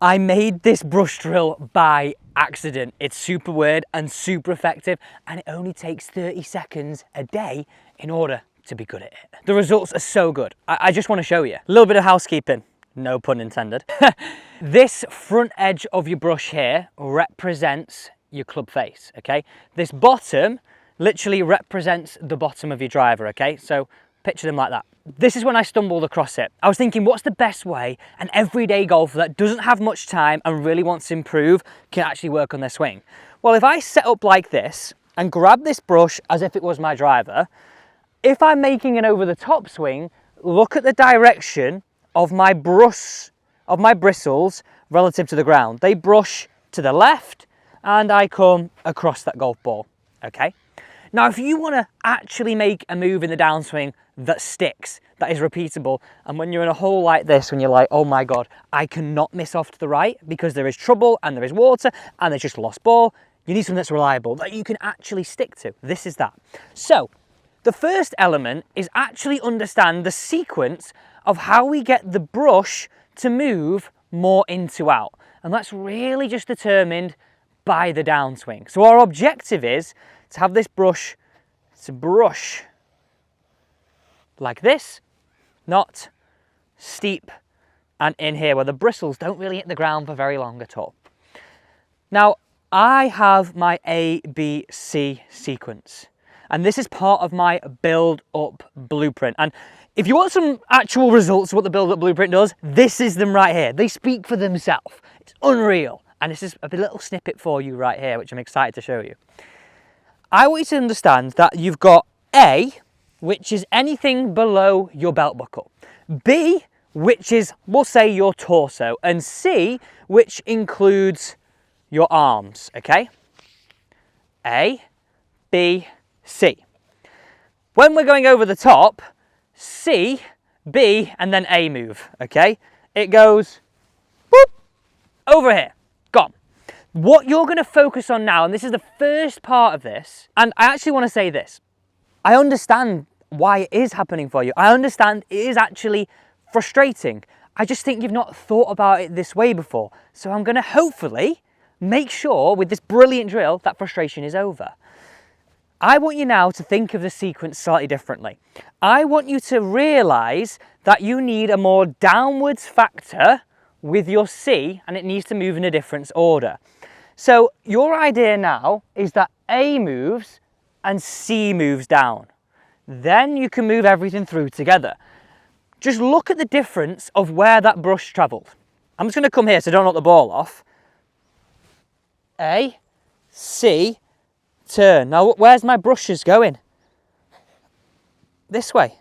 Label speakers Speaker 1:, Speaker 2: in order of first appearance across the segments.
Speaker 1: I made this brush drill by accident. It's super weird and super effective, and it only takes 30 seconds a day in order to be good at it. The results are so good. I just want to show you. A little bit of housekeeping, no pun intended. This front edge of your brush here represents your club face, okay? This bottom literally represents the bottom of your driver, okay? So picture them like that. This is when I stumbled across it. I was thinking, what's the best way an everyday golfer that doesn't have much time and really wants to improve can actually work on their swing? Well, if I set up like this and grab this brush as if it was my driver, if I'm making an over the top swing, look at the direction of my brush, of my bristles relative to the ground. They brush to the left and I come across that golf ball, okay? Now, if you want to actually make a move in the downswing that sticks, that is repeatable, and when you're in a hole like this, when you're like, oh my God, I cannot miss off to the right because there is trouble and there is water and there's just lost ball, you need something that's reliable, that you can actually stick to. This is that. So, the first element is actually understand the sequence of how we get the brush to move more into out. And that's really just determined by the downswing. So our objective is to have this brush to brush like this, not steep and in here where the bristles don't really hit the ground for very long at all. Now, I have my A, B, C sequence, and this is part of my build up blueprint. And if you want some actual results of what the build up blueprint does, this is them right here. They speak for themselves. It's unreal. And this is a little snippet for you right here, which I'm excited to show you. I want you to understand that you've got A, which is anything below your belt buckle. B, which is, we'll say, your torso. And C, which includes your arms, okay? A, B, C. When we're going over the top, C, B, and then A move, okay? It goes, whoop, over here, gone. What you're going to focus on now, and this is the first part of this, and I actually want to say this. I understand why it is happening for you. I understand it is actually frustrating. I just think you've not thought about it this way before. So I'm going to hopefully make sure with this brilliant drill that frustration is over. I want you now to think of the sequence slightly differently. I want you to realise that you need a more downwards factor with your C, and it needs to move in a different order. So your idea now is that A moves and C moves down. Then you can move everything through together. Just look at the difference of where that brush travelled. I'm just going to come here so don't knock the ball off. A, C, turn. Now where's my brushes going? This way.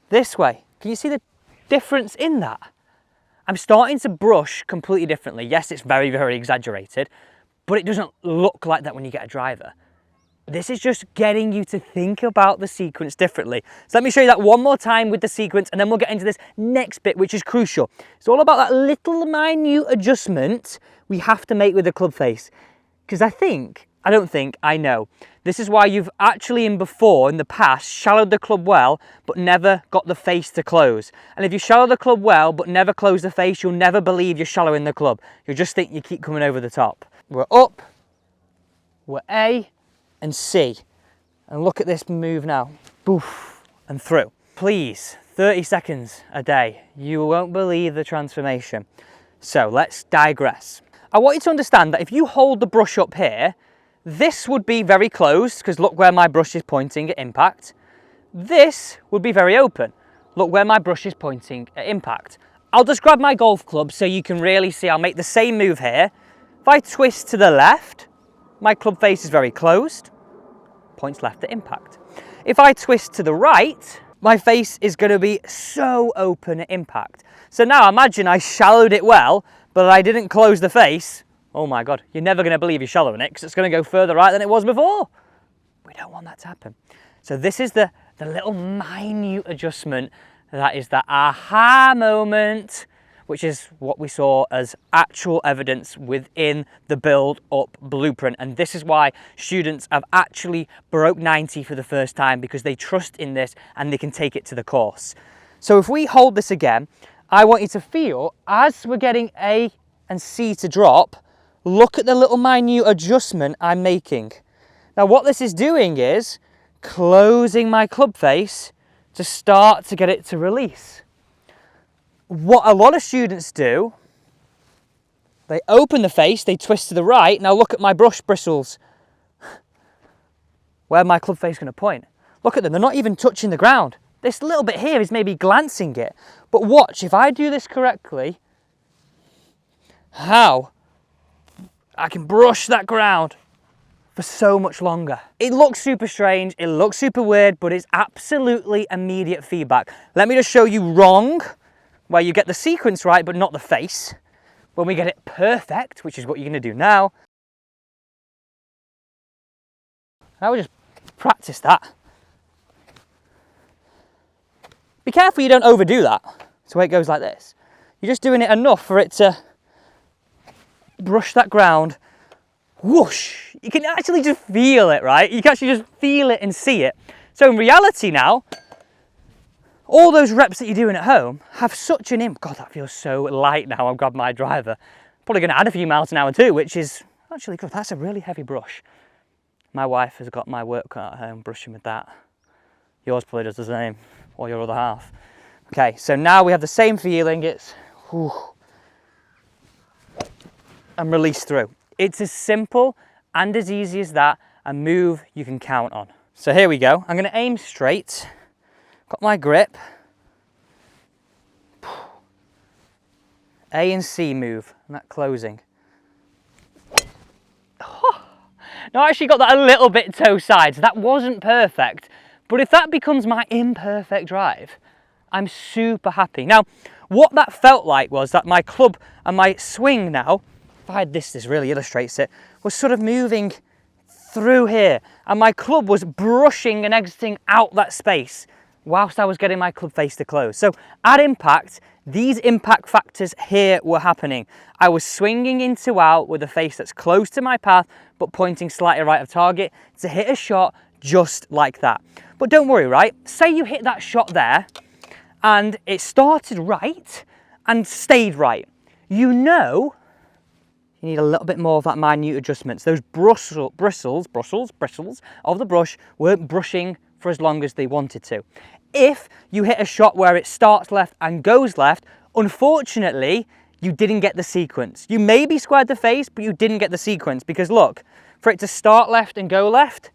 Speaker 1: This way. Can you see the difference in that? I'm starting to brush completely differently. Yes, it's very, very exaggerated, but it doesn't look like that when you get a driver. This is just getting you to think about the sequence differently. So let me show you that one more time with the sequence, and then we'll get into this next bit, which is crucial. It's all about that little minute adjustment we have to make with the club face. Because I know. This is why you've actually in the past, shallowed the club well, but never got the face to close. And if you shallow the club well, but never close the face, you'll never believe you're shallowing the club. You'll just think you keep coming over the top. We're up, we're A, and C. And look at this move now. Boof, and through. Please, 30 seconds a day. You won't believe the transformation. So let's digress. I want you to understand that if you hold the brush up here, this would be very closed, because look where my brush is pointing at impact. This would be very open. Look where my brush is pointing at impact. I'll just grab my golf club so you can really see. I'll make the same move here. If I twist to the left, my club face is very closed, points left at impact. If I twist to the right, my face is going to be so open at impact. So now imagine I shallowed it well, but I didn't close the face. Oh my God, you're never going to believe you're shallowing it because it's going to go further right than it was before. We don't want that to happen. So this is the little minute adjustment that is the aha moment, which is what we saw as actual evidence within the build up blueprint. And this is why students have actually broke 90 for the first time, because they trust in this and they can take it to the course. So if we hold this again, I want you to feel, as we're getting A and C to drop, look at the little minute adjustment I'm making. Now what this is doing is closing my club face to start to get it to release. What a lot of students do, they open the face, they twist to the right. Now look at my brush bristles. Where my club face is going to point. Look at them, they're not even touching the ground. This little bit here is maybe glancing it. But watch, if I do this correctly, how I can brush that ground for so much longer. It looks super strange, it looks super weird, but it's absolutely immediate feedback. Let me just show you wrong, where you get the sequence right, but not the face. When we get it perfect, which is what you're gonna do now, I would just practice that. Be careful you don't overdo that. So it goes like this. You're just doing it enough for it to brush that ground. Whoosh! You can actually just feel it, right? You can actually just feel it and see it. So in reality now, all those reps that you're doing at home have such an impact. God, that feels so light now. I've grabbed my driver. Probably going to add a few miles an hour too, which is actually good. That's a really heavy brush. My wife has got my work cut at home brushing with that. Yours probably does the same, or your other half. Okay, so now we have the same feeling. It's whew, and release through. It's as simple and as easy as that, a move you can count on. So here we go. I'm going to aim straight. Got my grip. A and C move, and that closing. Now I actually got that a little bit toe sides. That wasn't perfect, but if that becomes my imperfect drive, I'm super happy. Now, what that felt like was that my club and my swing now, if I had this really illustrates it, was sort of moving through here, and my club was brushing and exiting out that space whilst I was getting my club face to close. So at impact, these impact factors here were happening. I was swinging into out with a face that's close to my path, but pointing slightly right of target to hit a shot just like that. But don't worry, right? Say you hit that shot there and it started right and stayed right. You know you need a little bit more of that minute adjustments. Those bristles of the brush weren't brushing for as long as they wanted to. If you hit a shot where it starts left and goes left, unfortunately, you didn't get the sequence. You maybe squared the face, but you didn't get the sequence because look, for it to start left and go left,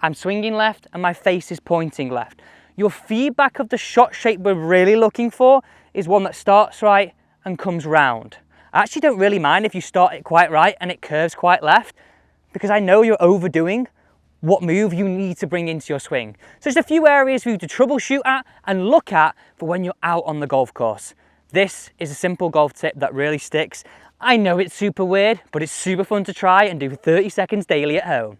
Speaker 1: I'm swinging left and my face is pointing left. Your feedback of the shot shape we're really looking for is one that starts right and comes round. I actually don't really mind if you start it quite right and it curves quite left, because I know you're overdoing what move you need to bring into your swing. So just a few areas for you to troubleshoot at and look at for when you're out on the golf course. This is a simple golf tip that really sticks. I know it's super weird, but it's super fun to try and do 30 seconds daily at home.